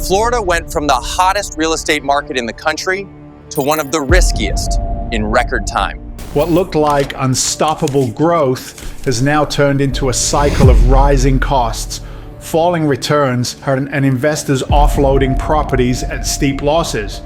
Florida went from the hottest real estate market in the country to one of the riskiest in record time. What looked like unstoppable growth has now turned into a cycle of rising costs, falling returns, and investors offloading properties at steep losses.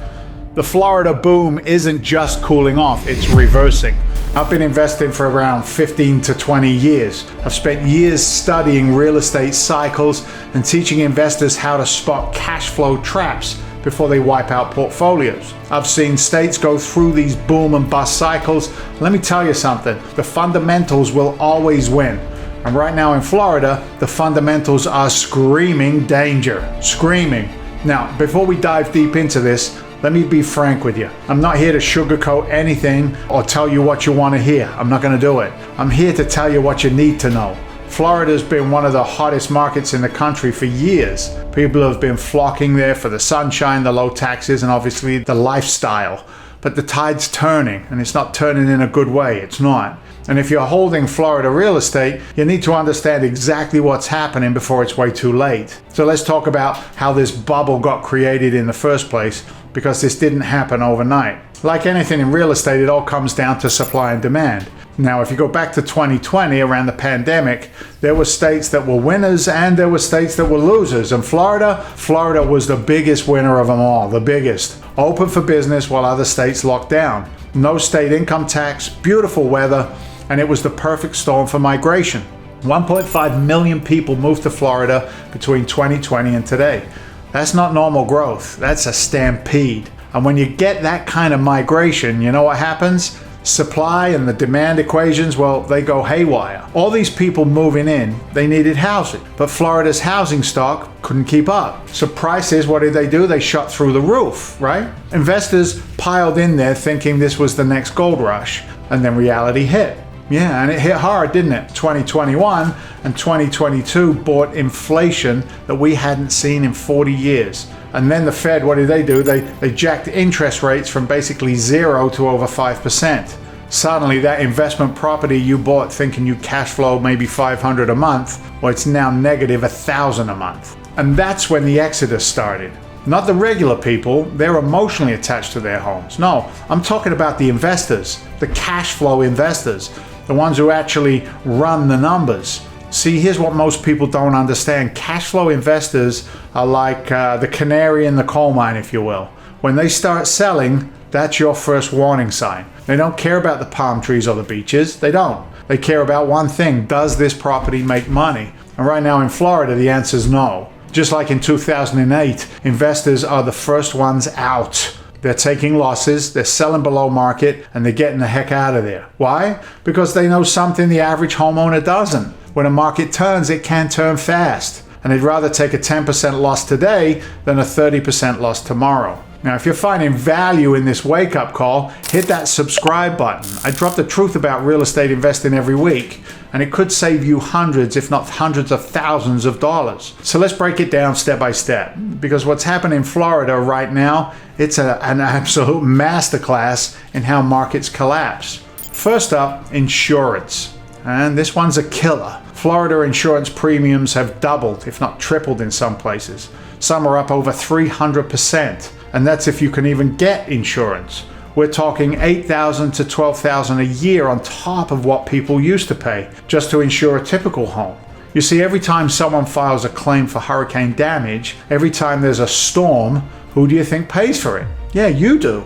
The Florida boom isn't just cooling off, it's reversing. I've been investing for around 15 to 20 years. I've spent years studying real estate cycles and teaching investors how to spot cash flow traps before they wipe out portfolios. I've seen states go through these boom and bust cycles. Let me tell you something, the fundamentals will always win. And right now in Florida, the fundamentals are screaming danger, screaming. Now, before we dive deep into this, let me be frank with you. I'm not here to sugarcoat anything or tell you what you want to hear. I'm not going to do it. I'm here to tell you what you need to know. Florida's been one of the hottest markets in the country for years. People have been flocking there for the sunshine, the low taxes, and obviously the lifestyle. But the tide's turning, and it's not turning in a good way. It's not. And if you're holding Florida real estate, you need to understand exactly what's happening before it's way too late. So let's talk about how this bubble got created in the first place, because this didn't happen overnight. Like anything in real estate, it all comes down to supply and demand. Now, if you go back to 2020, around the pandemic, there were states that were winners and there were states that were losers. And Florida was the biggest winner of them all, the biggest. Open for business while other states locked down. No state income tax, beautiful weather, and it was the perfect storm for migration. 1.5 million people moved to Florida between 2020 and today. That's not normal growth, that's a stampede. And when you get that kind of migration, you know what happens? Supply and the demand equations, well, they go haywire. All these people moving in, they needed housing, but Florida's housing stock couldn't keep up. So prices, what did they do? They shot through the roof, right? Investors piled in there thinking this was the next gold rush, and then reality hit. Yeah, and it hit hard, didn't it? 2021 and 2022 brought inflation that we hadn't seen in 40 years. And then the Fed, what did they do? They jacked interest rates from basically 0 to over 5%. Suddenly that investment property you bought thinking you cash flow maybe $500 a month, well, it's now negative $1,000 a month. And that's when the exodus started. Not the regular people, they're emotionally attached to their homes. No, I'm talking about the investors, the cash flow investors, the ones who actually run the numbers. See, here's what most people don't understand. Cash flow investors are like the canary in the coal mine, if you will. When they start selling, that's your first warning sign. They don't care about the palm trees or the beaches. They don't. They care about one thing. Does this property make money? And right now in Florida, the answer is no. Just like in 2008, investors are the first ones out. They're taking losses, they're selling below market, and they're getting the heck out of there. Why? Because they know something the average homeowner doesn't. When a market turns, it can turn fast. And they'd rather take a 10% loss today than a 30% loss tomorrow. Now, if you're finding value in this wake-up call, hit that subscribe button. I drop the truth about real estate investing every week, and it could save you hundreds, if not hundreds of thousands of dollars. So let's break it down step by step, because what's happening in Florida right now, it's an absolute masterclass in how markets collapse. First up, insurance. And this one's a killer. Florida insurance premiums have doubled, if not tripled in some places. Some are up over 300%. And that's if you can even get insurance. We're talking $8,000 to $12,000 a year on top of what people used to pay just to insure a typical home. You see, every time someone files a claim for hurricane damage, every time there's a storm, who do you think pays for it? Yeah, you do.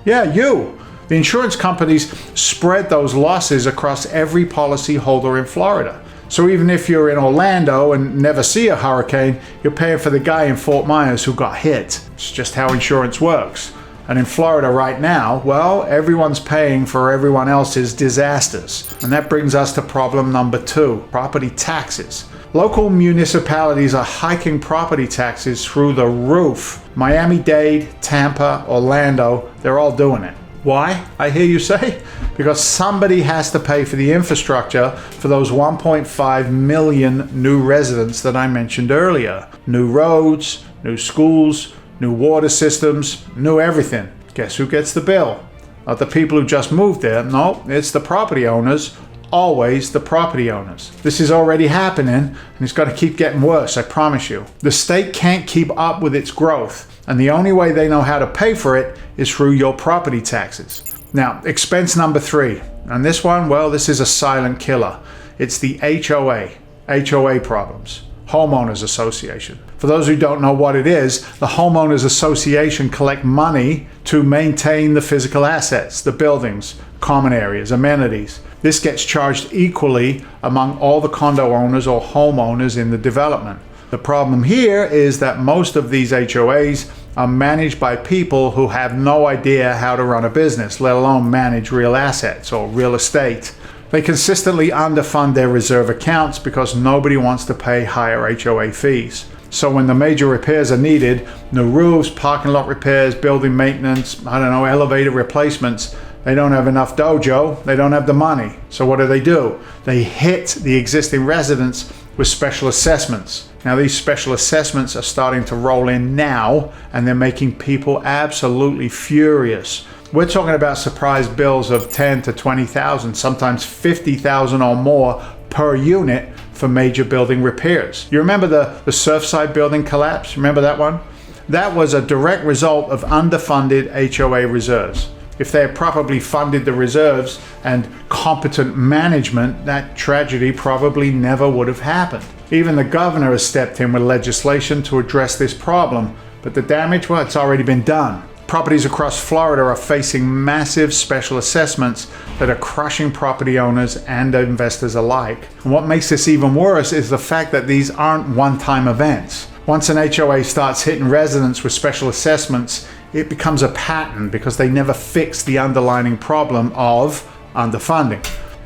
Yeah, you. The insurance companies spread those losses across every policy holder in Florida. So even if you're in Orlando and never see a hurricane, you're paying for the guy in Fort Myers who got hit. It's just how insurance works. And in Florida right now, well, everyone's paying for everyone else's disasters. And that brings us to problem number 2, property taxes. Local municipalities are hiking property taxes through the roof. Miami-Dade, Tampa, Orlando, they're all doing it. Why, I hear you say? Because somebody has to pay for the infrastructure for those 1.5 million new residents that I mentioned earlier. New roads, new schools, new water systems, new everything. Guess who gets the bill? Not the people who just moved there. No, it's the property owners always the property owners. This is already happening, and it's going to keep getting worse, I promise you. The state can't keep up with its growth, and the only way they know how to pay for it is through your property taxes. Now, expense number 3, and this one, well, this is a silent killer. It's the HOA problems. Homeowners Association. For those who don't know what it is, the Homeowners Association collect money to maintain the physical assets, the buildings, common areas, amenities. This gets charged equally among all the condo owners or homeowners in the development. The problem here is that most of these HOAs are managed by people who have no idea how to run a business, let alone manage real assets or real estate. They consistently underfund their reserve accounts because nobody wants to pay higher HOA fees. So when the major repairs are needed, new roofs, parking lot repairs, building maintenance, elevator replacements, they don't have enough dojo, they don't have the money. So what do? They hit the existing residents with special assessments. Now these special assessments are starting to roll in now, and they're making people absolutely furious. We're talking about surprise bills of $10,000 to $20,000, sometimes $50,000 or more per unit for major building repairs. You remember the Surfside building collapse? Remember that one? That was a direct result of underfunded HOA reserves. If they had properly funded the reserves and competent management, that tragedy probably never would have happened. Even the governor has stepped in with legislation to address this problem, but the damage, well, it's already been done. Properties across Florida are facing massive special assessments that are crushing property owners and investors alike. And what makes this even worse is the fact that these aren't one-time events. Once an HOA starts hitting residents with special assessments, it becomes a pattern because they never fix the underlying problem of underfunding.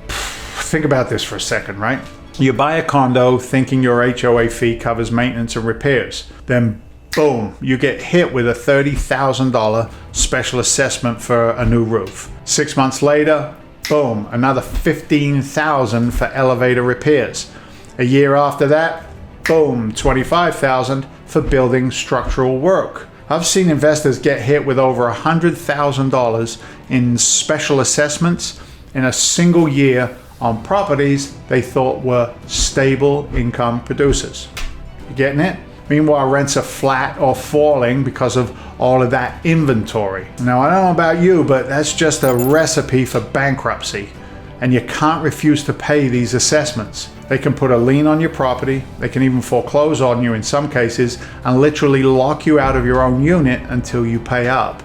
Think about this for a second, right? You buy a condo thinking your HOA fee covers maintenance and repairs. Then boom, you get hit with a $30,000 special assessment for a new roof. 6 months later, boom, another $15,000 for elevator repairs. A year after that, boom, $25,000 for building structural work. I've seen investors get hit with over $100,000 in special assessments in a single year on properties they thought were stable income producers. You getting it? Meanwhile, rents are flat or falling because of all of that inventory. Now, I don't know about you, but that's just a recipe for bankruptcy. And you can't refuse to pay these assessments. They can put a lien on your property, they can even foreclose on you in some cases, and literally lock you out of your own unit until you pay up.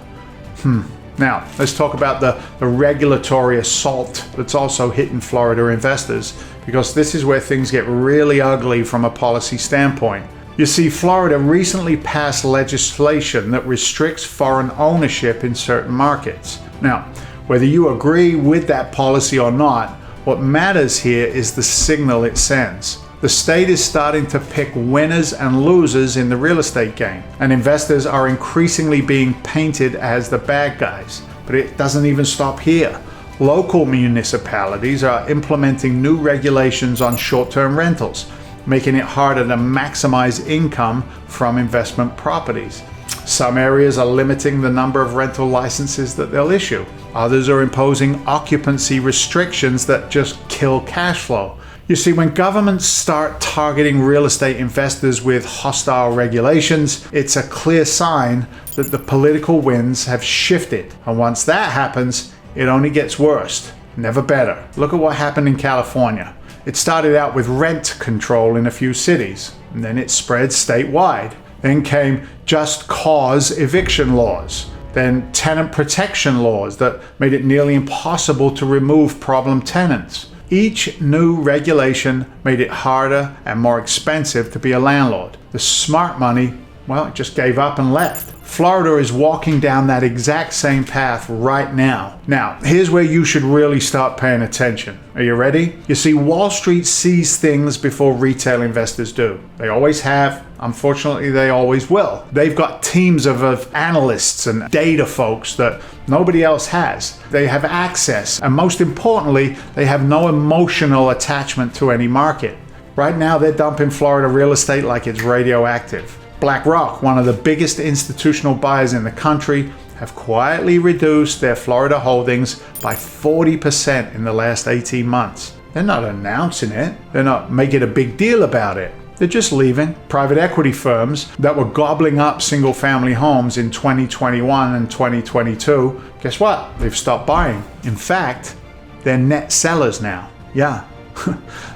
Now, let's talk about the regulatory assault that's also hitting Florida investors, because this is where things get really ugly from a policy standpoint. You see, Florida recently passed legislation that restricts foreign ownership in certain markets. Now, whether you agree with that policy or not, what matters here is the signal it sends. The state is starting to pick winners and losers in the real estate game, and investors are increasingly being painted as the bad guys. But it doesn't even stop here. Local municipalities are implementing new regulations on short-term rentals, making it harder to maximize income from investment properties. Some areas are limiting the number of rental licenses that they'll issue. Others are imposing occupancy restrictions that just kill cash flow. You see, when governments start targeting real estate investors with hostile regulations, it's a clear sign that the political winds have shifted. And once that happens, it only gets worse, never better. Look at what happened in California. It started out with rent control in a few cities, and then it spread statewide. Then came just cause eviction laws, then tenant protection laws that made it nearly impossible to remove problem tenants. Each new regulation made it harder and more expensive to be a landlord. The smart money, well, it just gave up and left. Florida is walking down that exact same path right now. Now, here's where you should really start paying attention. Are you ready? You see, Wall Street sees things before retail investors do. They always have. Unfortunately, they always will. They've got teams of analysts and data folks that nobody else has. They have access, and most importantly, they have no emotional attachment to any market. Right now, they're dumping Florida real estate like it's radioactive. BlackRock, one of the biggest institutional buyers in the country, have quietly reduced their Florida holdings by 40% in the last 18 months. They're not announcing it. They're not making a big deal about it. They're just leaving. Private equity firms that were gobbling up single-family homes in 2021 and 2022, guess what? They've stopped buying. In fact, they're net sellers now. Yeah.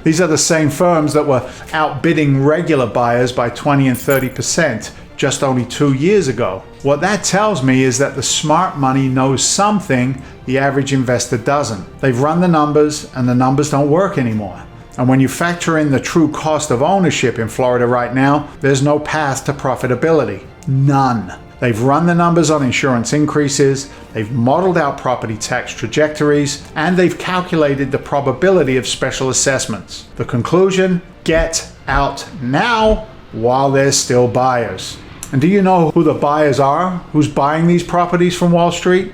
These are the same firms that were outbidding regular buyers by 20 and 30% just only 2 years ago. What that tells me is that the smart money knows something the average investor doesn't. They've run the numbers and the numbers don't work anymore. And when you factor in the true cost of ownership in Florida right now, there's no path to profitability. None. They've run the numbers on insurance increases, they've modeled out property tax trajectories, and they've calculated the probability of special assessments. The conclusion: get out now while there's still buyers. And do you know who the buyers are? Who's buying these properties from Wall Street?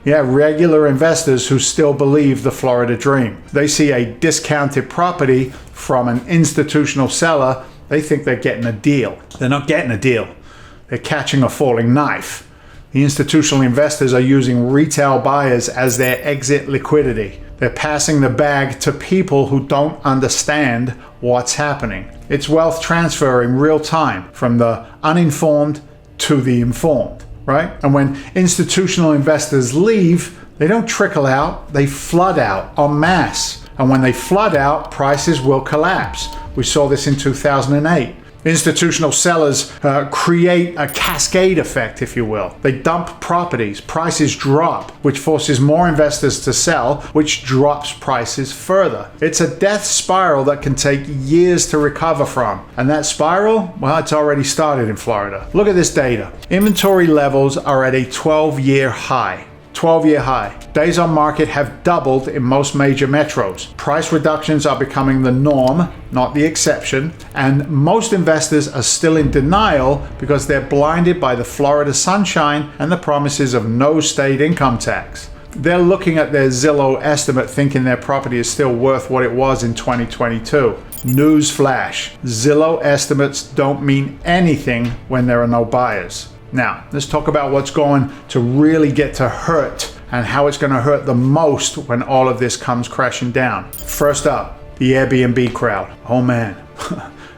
Yeah, regular investors who still believe the Florida dream. They see a discounted property from an institutional seller, they think they're getting a deal. They're not getting a deal. They're catching a falling knife. The institutional investors are using retail buyers as their exit liquidity. They're passing the bag to people who don't understand what's happening. It's wealth transfer in real time from the uninformed to the informed, right? And when institutional investors leave, they don't trickle out, they flood out en masse. And when they flood out, prices will collapse. We saw this in 2008. Institutional sellers create a cascade effect, if you will. They dump properties, prices drop, which forces more investors to sell, which drops prices further. It's a death spiral that can take years to recover from. And that spiral, well, it's already started in Florida. Look at this data. Inventory levels are at a 12-year high. 12-year high. Days on market have doubled in most major metros. Price reductions are becoming the norm, not the exception, and most investors are still in denial because they're blinded by the Florida sunshine and the promises of no state income tax. They're looking at their Zillow estimate thinking their property is still worth what it was in 2022. Newsflash, Zillow estimates don't mean anything when there are no buyers. Now, let's talk about what's going to really get to hurt and how it's going to hurt the most when all of this comes crashing down. First up, the Airbnb crowd. Oh man,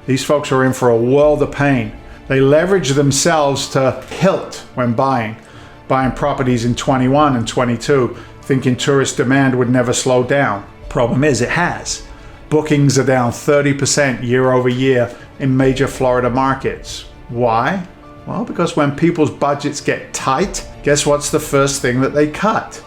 these folks are in for a world of pain. They leverage themselves to hilt when buying properties in 21 and 22, thinking tourist demand would never slow down. Problem is, it has. Bookings are down 30% year over year in major Florida markets. Why? Well, because when people's budgets get tight, guess what's the first thing that they cut?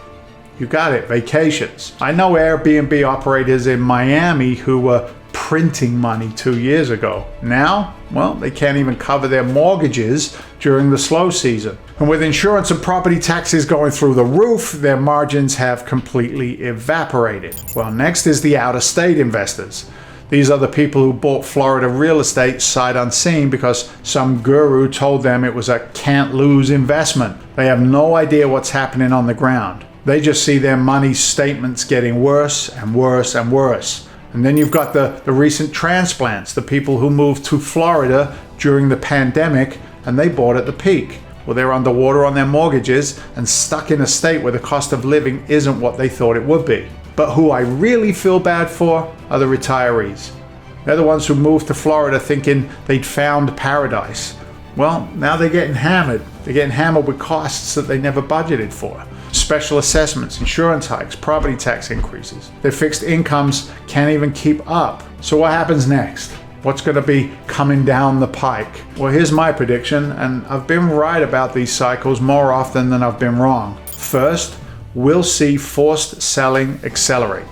You got it, vacations. I know Airbnb operators in Miami who were printing money 2 years ago. Now, well, they can't even cover their mortgages during the slow season. And with insurance and property taxes going through the roof, their margins have completely evaporated. Well, next is the out-of-state investors. These are the people who bought Florida real estate sight unseen because some guru told them it was a can't-lose investment. They have no idea what's happening on the ground. They just see their money statements getting worse and worse and worse. And then you've got the recent transplants, the people who moved to Florida during the pandemic and they bought at the peak. Well, they're underwater on their mortgages and stuck in a state where the cost of living isn't what they thought it would be. But who I really feel bad for are the retirees. They're the ones who moved to Florida thinking they'd found paradise. Well, now they're getting hammered. They're getting hammered with costs that they never budgeted for. Special assessments, insurance hikes, property tax increases. Their fixed incomes can't even keep up. So what happens next? What's going to be coming down the pike? Well, here's my prediction, and I've been right about these cycles more often than I've been wrong. First, we'll see forced selling accelerate.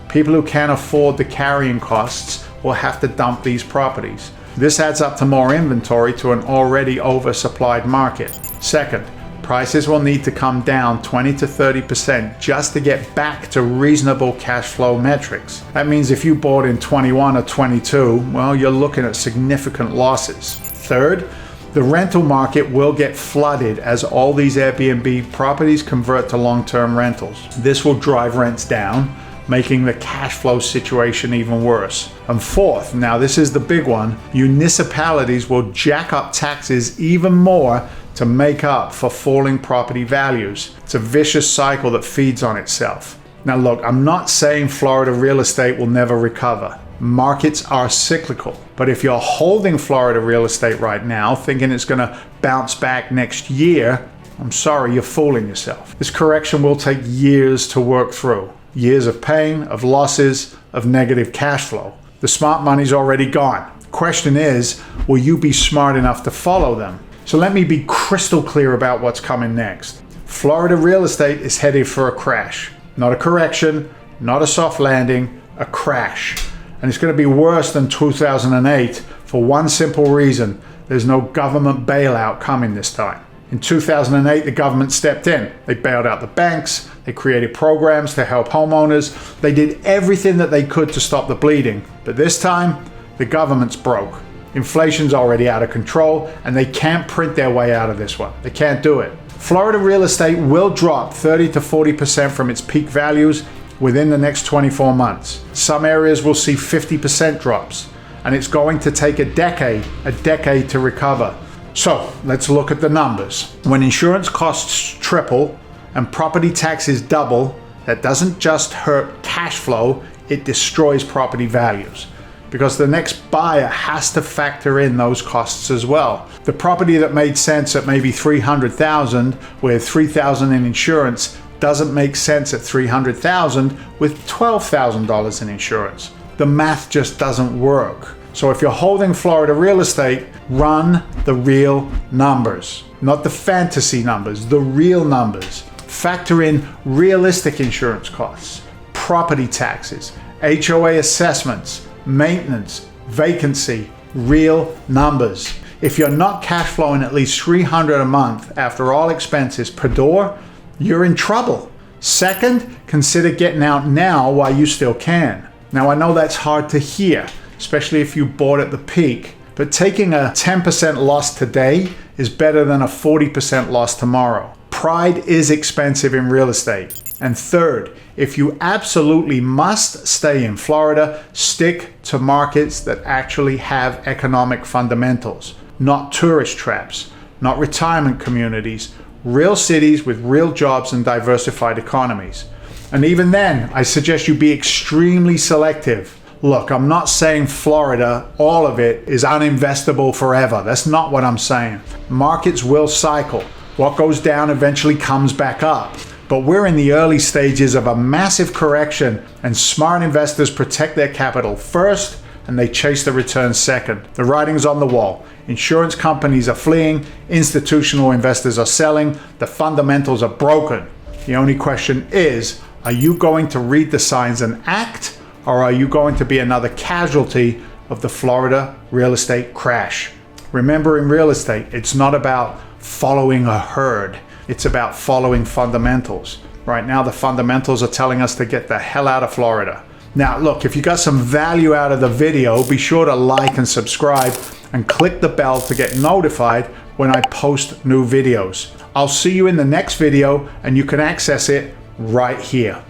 People who can't afford the carrying costs will have to dump these properties. This adds up to more inventory to an already oversupplied market. Second, prices will need to come down 20 to 30% just to get back to reasonable cash flow metrics. That means if you bought in 21 or 22, well, you're looking at significant losses. Third, the rental market will get flooded as all these Airbnb properties convert to long-term rentals. This will drive rents down, making the cash flow situation even worse. And fourth, now this is the big one, municipalities will jack up taxes even more to make up for falling property values. It's a vicious cycle that feeds on itself. Now look, I'm not saying Florida real estate will never recover. Markets are cyclical. But if you're holding Florida real estate right now, thinking it's going to bounce back next year, I'm sorry, you're fooling yourself. This correction will take years to work through. Years of pain, of losses, of negative cash flow. The smart money's already gone. Question is, will you be smart enough to follow them? So let me be crystal clear about what's coming next. Florida real estate is headed for a crash. Not a correction, not a soft landing, a crash. And it's going to be worse than 2008 for one simple reason. There's no government bailout coming this time. In 2008, the government stepped in. They bailed out the banks. They created programs to help homeowners. They did everything that they could to stop the bleeding. But this time, the government's broke. Inflation's already out of control, and they can't print their way out of this one. They can't do it. Florida real estate will drop 30 to 40% from its peak values within the next 24 months. Some areas will see 50% drops, and it's going to take a decade to recover. So let's look at the numbers. When insurance costs triple and property taxes double, that doesn't just hurt cash flow, it destroys property values. Because the next buyer has to factor in those costs as well. The property that made sense at maybe $300,000 with $3,000 in insurance doesn't make sense at $300,000 with $12,000 in insurance. The math just doesn't work. So if you're holding Florida real estate, run the real numbers, not the fantasy numbers, the real numbers. Factor in realistic insurance costs, property taxes, HOA assessments, maintenance, vacancy, real numbers. If you're not cash flowing at least $300 a month after all expenses per door, you're in trouble. Second, consider getting out now while you still can. Now I know that's hard to hear, especially if you bought at the peak, but taking a 10% loss today is better than a 40% loss tomorrow. Pride is expensive in real estate. And third, if you absolutely must stay in Florida, stick to markets that actually have economic fundamentals, not tourist traps, not retirement communities, real cities with real jobs and diversified economies. And even then, I suggest you be extremely selective. Look, I'm not saying Florida, all of it, is uninvestable forever. That's not what I'm saying. Markets will cycle. What goes down eventually comes back up. But we're in the early stages of a massive correction, and smart investors protect their capital first and they chase the returns second. The writing's on the wall. Insurance companies are fleeing, institutional investors are selling, the fundamentals are broken. The only question is, are you going to read the signs and act, or are you going to be another casualty of the Florida real estate crash? Remember, in real estate, it's not about following a herd. It's about following fundamentals. Right now, the fundamentals are telling us to get the hell out of Florida. Now, look, if you got some value out of the video, be sure to like and subscribe and click the bell to get notified when I post new videos. I'll see you in the next video, and you can access it right here.